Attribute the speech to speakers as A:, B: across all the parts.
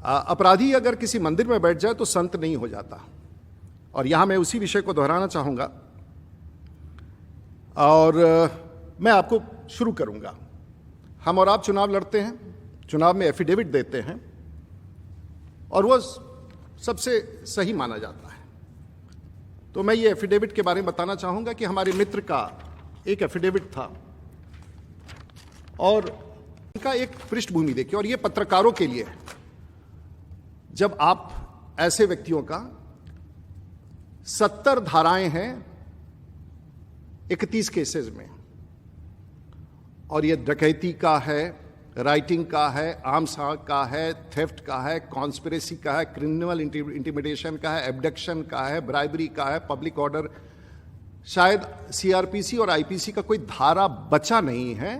A: अपराधी अगर किसी मंदिर में बैठ जाए तो संत नहीं हो जाता। और यहां मैं उसी विषय को दोहराना चाहूंगा और मैं आपको शुरू करूंगा। हम और आप चुनाव लड़ते हैं, चुनाव में एफिडेविट देते हैं और वो सबसे सही माना जाता है। तो मैं ये एफिडेविट के बारे में बताना चाहूंगा कि हमारे मित्र का एक एफिडेविट था और उनका एक पृष्ठभूमि देखिए, और ये पत्रकारों के लिए है। जब आप ऐसे व्यक्तियों का 70 धाराएं हैं 31 केसेस में, और ये डकैती का है, राइटिंग का है, आर्म्स का है, थेफ्ट का है, कॉन्स्पिरेसी का है, क्रिमिनल इंटिमिडेशन का है, एब्डक्शन का है, ब्राइबरी का है, पब्लिक ऑर्डर, शायद सीआरपीसी और आईपीसी का कोई धारा बचा नहीं है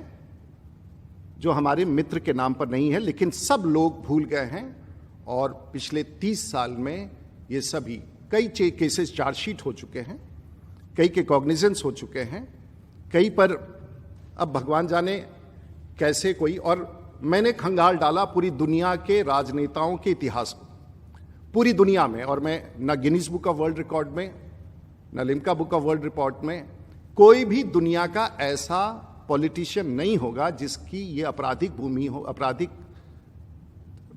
A: जो हमारे मित्र के नाम पर नहीं है, लेकिन सब लोग भूल गए हैं। और पिछले 30 साल में ये सभी कई केसेस चार्जशीट हो चुके हैं, कई के कॉग्निजेंस हो चुके हैं, कई पर अब भगवान जाने कैसे कोई। और मैंने खंगाल डाला पूरी दुनिया के राजनेताओं के इतिहास को, पूरी दुनिया में, और मैं न Guinness book of world record में न Limca book of world record में कोई भी दुनिया का ऐसा पॉलिटिशियन नहीं होगा जिसकी ये आपराधिक भूमि हो, आपराधिक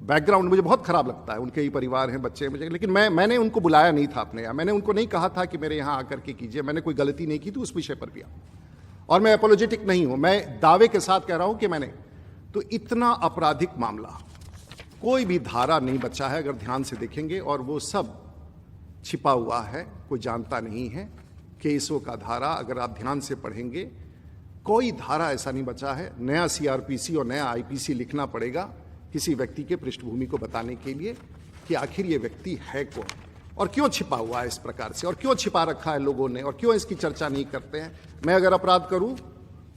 A: बैकग्राउंड। मुझे बहुत खराब लगता है, उनके ही परिवार हैं, बच्चे हैं मुझे, लेकिन मैंने उनको बुलाया नहीं था अपने यहाँ। मैंने उनको नहीं कहा था कि मेरे यहाँ आकर के कीजिए, मैंने कोई गलती नहीं की थी उस विषय पर भी। और मैं एपोलोजेटिक नहीं हूं, मैं दावे के साथ कह रहा हूं कि मैंने तो इतना आपराधिक मामला, कोई भी धारा नहीं बचा है अगर ध्यान से देखेंगे, और वो सब छिपा हुआ है, कोई जानता नहीं है। केसों का धारा अगर आप ध्यान से पढ़ेंगे, कोई धारा ऐसा नहीं बचा है। नया सीआरपीसी और नया आईपीसी लिखना पड़ेगा किसी व्यक्ति के पृष्ठभूमि को बताने के लिए कि आखिर ये व्यक्ति है कौन और क्यों छिपा हुआ है इस प्रकार से, और क्यों छिपा रखा है लोगों ने, और क्यों इसकी चर्चा नहीं करते हैं। मैं अगर अपराध करूं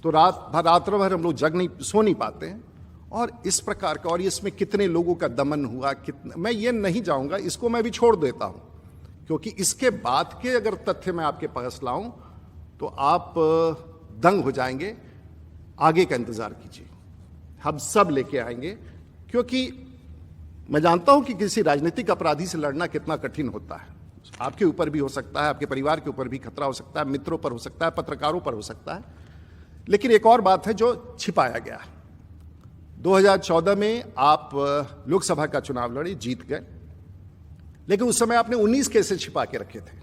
A: तो रात्र भर हम लोग सो नहीं पाते हैं, और इस प्रकार का, और इसमें कितने लोगों का दमन हुआ, कितना, मैं ये नहीं जाऊंगा, इसको मैं भी छोड़ देता हूं, क्योंकि इसके बाद के अगर तथ्य मैं आपके पास लाऊं तो आप दंग हो जाएंगे। आगे का इंतजार कीजिए, हम सब लेके आएंगे, क्योंकि मैं जानता हूं कि किसी राजनीतिक अपराधी से लड़ना कितना कठिन होता है। आपके ऊपर भी हो सकता है, आपके परिवार के ऊपर भी खतरा हो सकता है, मित्रों पर हो सकता है, पत्रकारों पर हो सकता है। लेकिन एक और बात है जो छिपाया गया। 2014 में आप लोकसभा का चुनाव लड़े, जीत गए, लेकिन उस समय आपने 19 केसेस छिपा के रखे थे।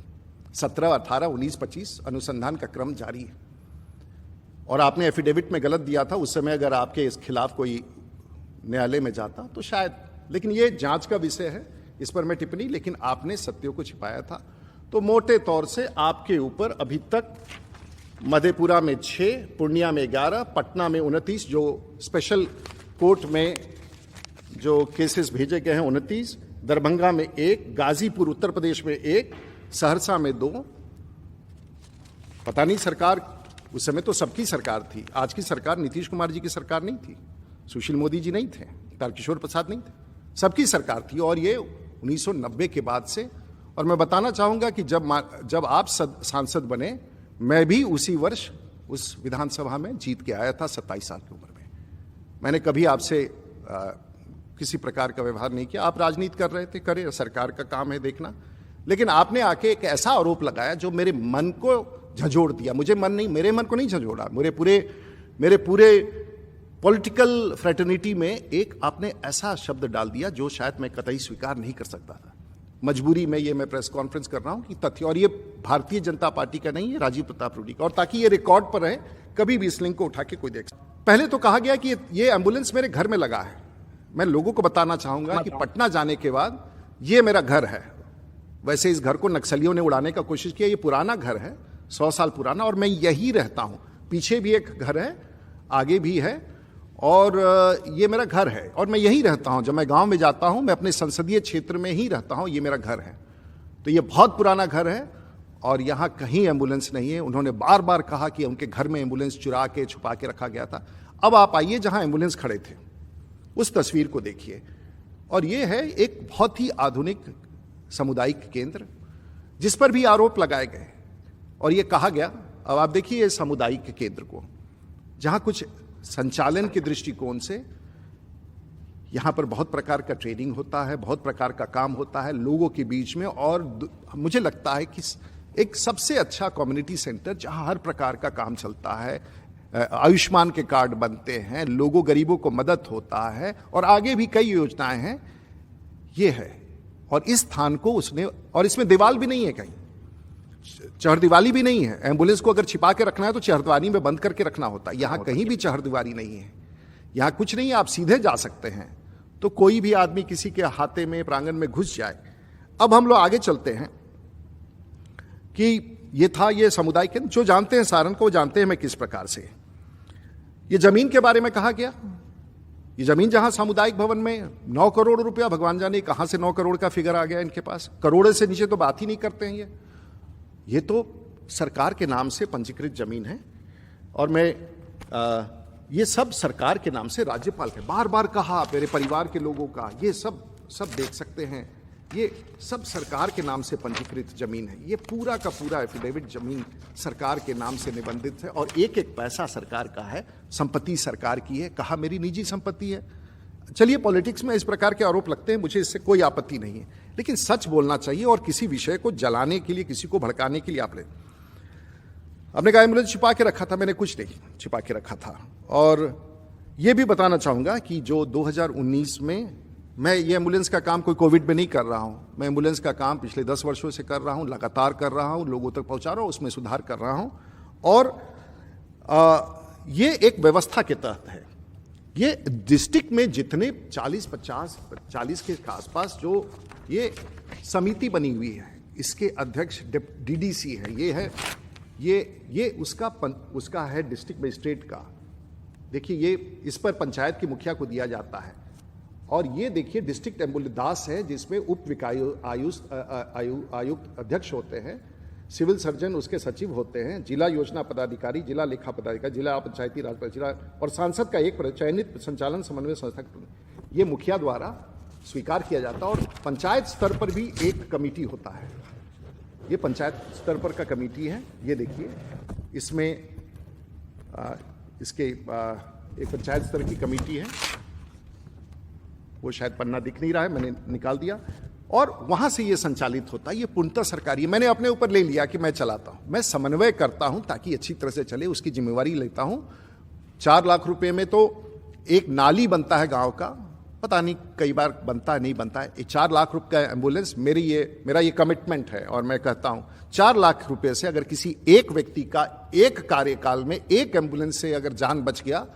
A: 17, 18, 19, 25 अनुसंधान का क्रम जारी है, और आपने एफिडेविट में गलत दिया था। उस समय अगर आपके इस खिलाफ कोई न्यायालय में जाता तो शायद, लेकिन ये जांच का विषय है, इस पर मैं टिप्पणी, लेकिन आपने सत्यों को छिपाया था। तो मोटे तौर से आपके ऊपर अभी तक मधेपुरा में 6, पूर्णिया में 11, पटना में 29, जो स्पेशल कोर्ट में जो केसेस भेजे गए हैं 29, दरभंगा में 1, गाजीपुर उत्तर प्रदेश में 1, सहरसा में 2। पता नहीं, सरकार उस समय तो सबकी सरकार थी। आज की सरकार नीतीश कुमार जी की सरकार नहीं थी, सुशील मोदी जी नहीं थे, तारकिशोर प्रसाद नहीं थे, सबकी सरकार थी। और ये 1990 के बाद से, और मैं बताना चाहूंगा कि जब आप सांसद बने, मैं भी उसी वर्ष उस विधानसभा में जीत के आया था 27 साल की उम्र में। मैंने कभी आपसे किसी प्रकार का व्यवहार नहीं किया। आप राजनीति कर रहे थे, करे, सरकार का काम है देखना, लेकिन आपने आके एक ऐसा आरोप लगाया जो मेरे मन को झंझोड़ दिया। मेरे मन को नहीं झंझोड़ा, मेरे पूरे पॉलिटिकल फ्रेटर्निटी में एक आपने ऐसा शब्द डाल दिया जो शायद मैं कतई स्वीकार नहीं कर सकता था। मजबूरी में ये मैं प्रेस कॉन्फ्रेंस कर रहा हूं कि तथ्य, और ये भारतीय जनता पार्टी का नहीं है, राजीव प्रताप रूडी का, और ताकि ये रिकॉर्ड पर रहे, कभी भी इस लिंक को उठा के कोई देख। पहले तो कहा गया कि ये एम्बुलेंस मेरे घर में लगा है। मैं लोगों को बताना चाहूंगा कि पटना जाने के बाद ये मेरा घर है। वैसे इस घर को नक्सलियों ने उड़ाने का कोशिश किया, ये पुराना घर है, 100 साल पुराना, और मैं यही रहता हूं। पीछे भी एक घर है, आगे भी है, और ये मेरा घर है, और मैं यही रहता हूं। जब मैं गांव में जाता हूं, मैं अपने संसदीय क्षेत्र में ही रहता हूं, ये मेरा घर है। तो ये बहुत पुराना घर है, और यहां कहीं एम्बुलेंस नहीं है। उन्होंने बार बार कहा कि उनके घर में एम्बुलेंस चुरा के छुपा के रखा गया था। अब आप आइए जहां एम्बुलेंस खड़े थे, उस तस्वीर को देखिए, और ये है एक बहुत ही आधुनिक सामुदायिक केंद्र जिस पर भी आरोप लगाए गए, और ये कहा गया। अब आप देखिए सामुदायिक केंद्र को, जहां कुछ संचालन के दृष्टिकोण से यहाँ पर बहुत प्रकार का ट्रेनिंग होता है, बहुत प्रकार का काम होता है लोगों के बीच में, और मुझे लगता है कि एक सबसे अच्छा कम्युनिटी सेंटर जहाँ हर प्रकार का काम चलता है, आयुष्मान के कार्ड बनते हैं, लोगों गरीबों को मदद होता है, और आगे भी कई योजनाएं हैं, ये है। और इस स्थान को उसने, और इसमें दीवार भी नहीं है, कहीं चहरदीवारी भी नहीं है। एम्बुलेंस को अगर छिपा के रखना है तो चहरदीवारी में बंद करके रखना होता है। यहाँ कहीं भी चहरदीवारी नहीं है, यहाँ कुछ नहीं है, आप सीधे जा सकते हैं। तो कोई भी आदमी किसी के हाथे में प्रांगण में घुस जाए। अब हम लोग आगे चलते हैं कि ये था ये समुदाय के, जो जानते हैं सारण को जानते हैं मैं किस प्रकार से। ये जमीन के बारे में कहा गया, ये जमीन जहां सामुदायिक भवन में 9 करोड़ रुपया, भगवान जाने कहां से 9 करोड़ का फिगर आ गया इनके पास। करोड़ से नीचे तो बात ही नहीं करते हैं ये तो सरकार के नाम से पंजीकृत जमीन है। और मैं ये सब सरकार के नाम से, राज्यपाल के बार बार कहा, मेरे परिवार के लोगों का, ये सब देख सकते हैं, ये सब सरकार के नाम से पंजीकृत जमीन है। ये पूरा का पूरा एफिडेविट जमीन सरकार के नाम से निबंधित है, और एक एक पैसा सरकार का है, संपत्ति सरकार की है। कहा मेरी निजी संपत्ति है। चलिए, पॉलिटिक्स में इस प्रकार के आरोप लगते हैं, मुझे इससे कोई आपत्ति नहीं है, लेकिन सच बोलना चाहिए। और किसी विषय को जलाने के लिए, किसी को भड़काने के लिए आपने कहा एम्बुलेंस छिपा के रखा था, मैंने कुछ नहीं छिपा के रखा था। और ये भी बताना चाहूँगा कि जो 2019 में, मैं ये एम्बुलेंस का काम कोई कोविड में नहीं कर रहा हूँ, मैं एम्बुलेंस का काम पिछले 10 वर्षों से कर रहा हूँ, लगातार कर रहा हूँ, लोगों तक पहुँचा रहा हूँ, उसमें सुधार कर रहा हूँ। और ये एक व्यवस्था के तहत है। ये डिस्ट्रिक्ट में जितने 40 के आसपास जो ये समिति बनी हुई है, इसके अध्यक्ष डीडीसी है, ये उसका है डिस्ट्रिक्ट मजिस्ट्रेट का। देखिए, ये इस पर पंचायत की मुखिया को दिया जाता है। और ये देखिए डिस्ट्रिक्ट एम्बुलेंस दास है, जिसमें उप आयुक्त अध्यक्ष होते हैं, सिविल सर्जन उसके सचिव होते हैं, जिला योजना पदाधिकारी, जिला लेखा पदाधिकारी, जिला पंचायती राज, जिला और सांसद का एक चयनित संचालन समन्वय संस्था, ये मुखिया द्वारा स्वीकार किया जाता है। और पंचायत स्तर पर भी एक कमेटी होता है, ये पंचायत स्तर पर का कमेटी है। ये देखिए, इसमें एक पंचायत स्तर की कमेटी है, वो शायद पन्ना दिख नहीं रहा है, मैंने निकाल दिया। और वहां से ये संचालित होता है, ये पूर्णतः सरकारी। मैंने अपने ऊपर ले लिया कि मैं चलाता हूं, मैं समन्वय करता हूं ताकि अच्छी तरह से चले, उसकी जिम्मेवारी लेता हूं। 4 लाख रुपए में तो एक नाली बनता है गांव का, पता नहीं कई बार बनता है नहीं बनता है। 4 लाख रुपए का एम्बुलेंस, मेरा ये कमिटमेंट है। और मैं कहता हूं 4 लाख रुपए से अगर किसी एक व्यक्ति का एक कार्यकाल में एक एम्बुलेंस से अगर जान बच गया,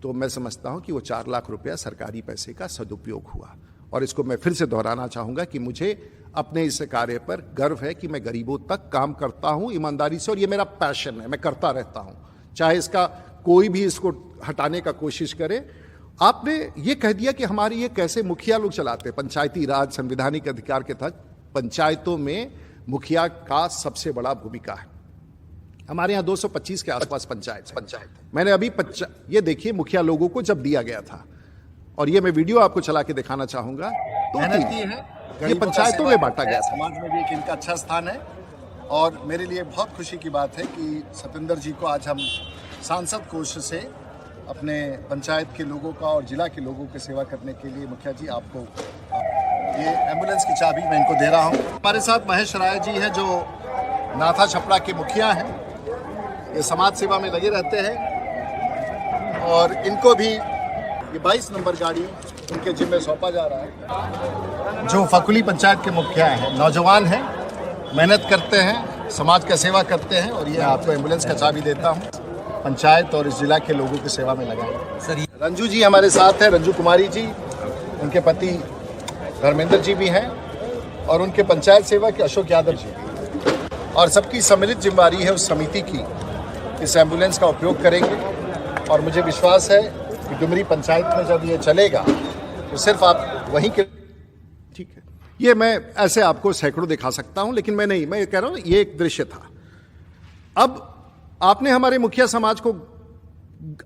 A: तो मैं समझता हूं कि वो 4 लाख रुपया सरकारी पैसे का सदुपयोग हुआ। और इसको मैं फिर से दोहराना चाहूंगा कि मुझे अपने इस कार्य पर गर्व है कि मैं गरीबों तक काम करता हूं ईमानदारी से, और ये मेरा पैशन है, मैं करता रहता हूं, चाहे इसका कोई भी इसको हटाने का कोशिश करे। आपने ये कह दिया कि हमारी ये कैसे मुखिया लोग चलाते हैं। पंचायती राज संवैधानिक अधिकार के तहत पंचायतों में मुखिया का सबसे बड़ा भूमिका है। हमारे यहाँ 225 के आसपास पंचायत। मैंने अभी ये देखिए मुखिया लोगों को जब दिया गया था, और ये मैं वीडियो आपको चला के दिखाना चाहूंगा। तो ये पंचायतों में बांटा गया,
B: समाज में भी एक इनका अच्छा स्थान है। और मेरे लिए बहुत खुशी की बात है कि सतेंद्र जी को आज हम सांसद कोष से अपने पंचायत के लोगों का और जिला के लोगों की सेवा करने के लिए, मुखिया जी आपको ये एम्बुलेंस की चाबी मैं इनको दे रहा हूँ। हमारे साथ महेश राय जी हैं, जो नाथा छपरा के मुखिया हैं, ये समाज सेवा में लगे रहते हैं। और इनको भी ये 22 नंबर गाड़ी उनके जिम्मे सौंपा जा रहा है। जो फकुली पंचायत के मुखिया हैं, नौजवान हैं, मेहनत करते हैं, समाज का सेवा करते हैं। और ये आपको एम्बुलेंस का चाबी देता हूँ, पंचायत और इस जिला के लोगों की सेवा में लगाएं। सर, रंजू जी हमारे साथ हैं, रंजू कुमारी जी, उनके पति धर्मेंद्र जी भी हैं, और उनके पंचायत सेवा के अशोक यादव जी भी। और सबकी सम्मिलित जिम्मेदारी है उस समिति की, इस एम्बुलेंस का उपयोग करेंगे। और मुझे विश्वास है कि डुमरी पंचायत में जब ये चलेगा तो सिर्फ आप वहीं के,
A: ठीक है, ये मैं ऐसे आपको सैकड़ों दिखा सकता हूं, लेकिन मैं नहीं, मैं ये कह रहा हूं ये एक दृश्य था। अब आपने हमारे मुखिया समाज को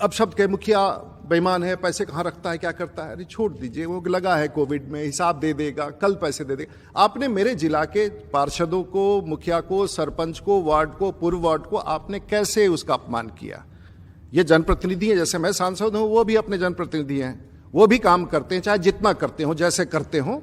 A: अपशब्द के, मुखिया बेईमान है, पैसे कहाँ रखता है, क्या करता है। अरे छोड़ दीजिए, वो लगा है कोविड में, हिसाब दे देगा, कल पैसे दे देगा। आपने मेरे जिला के पार्षदों को, मुखिया को, सरपंच को, वार्ड को, पूर्व वार्ड को आपने कैसे उसका अपमान किया। ये जनप्रतिनिधि है, जैसे मैं सांसद हूं, वो भी अपने जनप्रतिनिधि हैं, वो भी काम करते हैं, चाहे जितना करते हो, जैसे करते हो,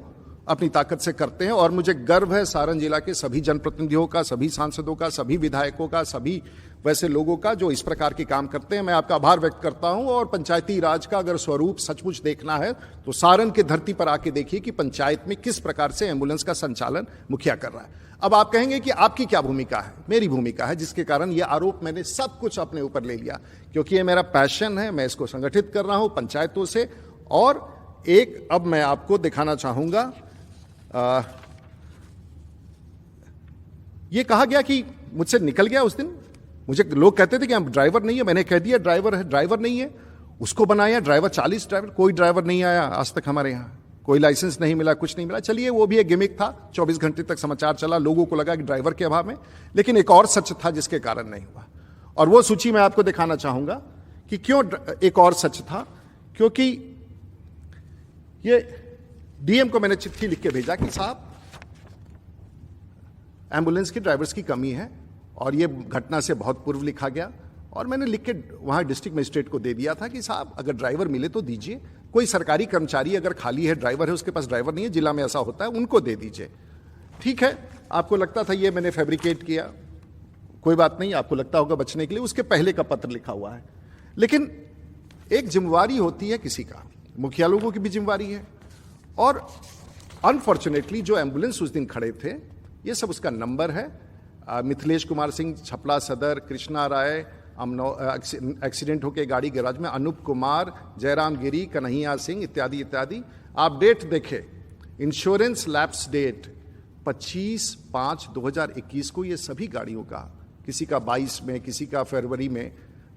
A: अपनी ताकत से करते हैं। और मुझे गर्व है सारण जिला के सभी जनप्रतिनिधियों का, सभी सांसदों का, सभी विधायकों का, सभी वैसे लोगों का जो इस प्रकार के काम करते हैं। मैं आपका आभार व्यक्त करता हूं। और पंचायती राज का अगर स्वरूप सचमुच देखना है तो सारण की धरती पर आके देखिए कि पंचायत में किस प्रकार से एम्बुलेंस का संचालन मुखिया कर रहा है। अब आप कहेंगे कि आपकी क्या भूमिका है? मेरी भूमिका है, जिसके कारण ये आरोप मैंने सब कुछ अपने ऊपर ले लिया, क्योंकि ये मेरा पैशन है। मैं इसको संगठित कर रहा हूं पंचायतों से। और एक अब मैं आपको दिखाना चाहूंगा, ये कहा गया कि मुझसे निकल गया उस दिन। मुझे लोग कहते थे कि हम ड्राइवर नहीं है, मैंने कह दिया ड्राइवर है, ड्राइवर नहीं है। उसको बनाया ड्राइवर, 40 ड्राइवर, कोई ड्राइवर नहीं आया आज तक हमारे यहाँ, कोई लाइसेंस नहीं मिला, कुछ नहीं मिला। चलिए वो भी एक गिमिक था, 24 घंटे तक समाचार चला, लोगों को लगा कि ड्राइवर के अभाव में। लेकिन एक और सच था जिसके कारण नहीं हुआ, और वो सूची मैं आपको दिखाना चाहूंगा कि क्यों एक और सच था। क्योंकि ये डीएम को मैंने चिट्ठी लिख के भेजा कि साहब एम्बुलेंस की ड्राइवर्स की कमी है, और ये घटना से बहुत पूर्व लिखा गया। और मैंने लिख के वहां डिस्ट्रिक्ट मजिस्ट्रेट को दे दिया था कि साहब अगर ड्राइवर मिले तो दीजिए, कोई सरकारी कर्मचारी अगर खाली है, ड्राइवर है, उसके पास ड्राइवर नहीं है, जिला में ऐसा होता है, उनको दे दीजिए। ठीक है, आपको लगता था ये मैंने फैब्रिकेट किया, कोई बात नहीं, आपको लगता होगा बचने के लिए, उसके पहले का पत्र लिखा हुआ है। लेकिन एक जिम्मेवारी होती है किसी का, मुखिया लोगों की भी जिम्मेवारी है। और अनफॉर्चुनेटली जो एम्बुलेंस उस दिन खड़े थे, ये सब उसका नंबर है। मिथिलेश कुमार सिंह छपला सदर, कृष्णा राय एक्सीडेंट होके गाड़ी गैराज में, अनूप कुमार, जयराम गिरी, कन्हैया सिंह इत्यादि इत्यादि। आप डेट देखें, इंश्योरेंस लैप्स डेट 25/5/2021 को ये सभी गाड़ियों का, किसी का 22 में, किसी का फरवरी में।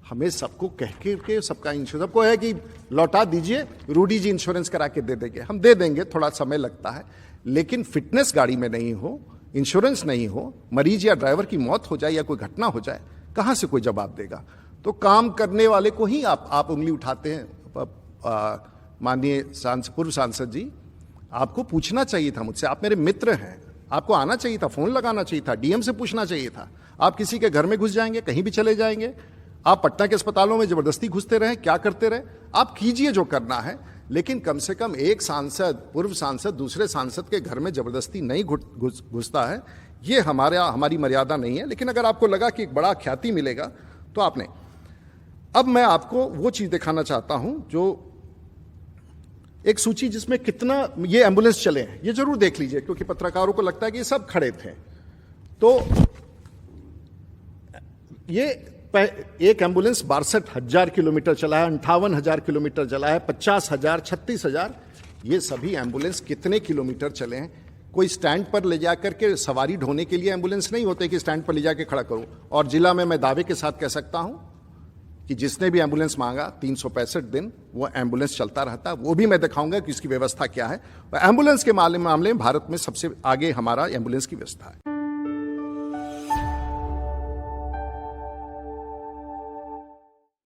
A: हमें सबको कह के सबका इंश्योरेंस, सबको है कि लौटा दीजिए, रूडी जी इंश्योरेंस करा के दे देंगे। हम दे देंगे, थोड़ा समय लगता है, लेकिन फिटनेस गाड़ी में नहीं हो, इंश्योरेंस नहीं हो, मरीज या ड्राइवर की मौत हो जाए या कोई घटना हो जाए, कहां से कोई जवाब देगा? तो काम करने वाले को ही आप उंगली उठाते हैं। माननीय पूर्व सांसद जी, आपको पूछना चाहिए था मुझसे, आप मेरे मित्र हैं, आपको आना चाहिए था, फोन लगाना चाहिए था, डीएम से पूछना चाहिए था। आप किसी के घर में घुस जाएंगे, कहीं भी चले जाएंगे, आप पटना के अस्पतालों में जबरदस्ती घुसते रहे, क्या करते रहे? आप कीजिए जो करना है, लेकिन कम से कम एक सांसद, पूर्व सांसद दूसरे सांसद के घर में जबरदस्ती नहीं घुसता है। ये हमारी मर्यादा नहीं है। लेकिन अगर आपको लगा कि एक बड़ा ख्याति मिलेगा तो आपने। अब मैं आपको वो चीज दिखाना चाहता हूं, जो एक सूची जिसमें कितना ये एम्बुलेंस चले हैं, ये जरूर देख लीजिए, क्योंकि पत्रकारों को लगता है कि ये सब खड़े थे। तो ये एक एम्बुलेंस 62,000 किलोमीटर चला है, 58,000 किलोमीटर चला है, 50,000, 36,000, ये सभी एम्बुलेंस कितने किलोमीटर चले हैं? कोई स्टैंड पर ले जाकर के सवारी ढोने के लिए एम्बुलेंस नहीं होते कि स्टैंड पर ले जाकर खड़ा करूं। और जिला में मैं दावे के साथ कह सकता हूं कि जिसने भी एम्बुलेंस मांगा 365 दिन वो एम्बुलेंस चलता रहता है। वो भी मैं दिखाऊंगा कि इसकी व्यवस्था क्या है। एम्बुलेंस के मामले में भारत में सबसे आगे हमारा एम्बुलेंस की व्यवस्था है।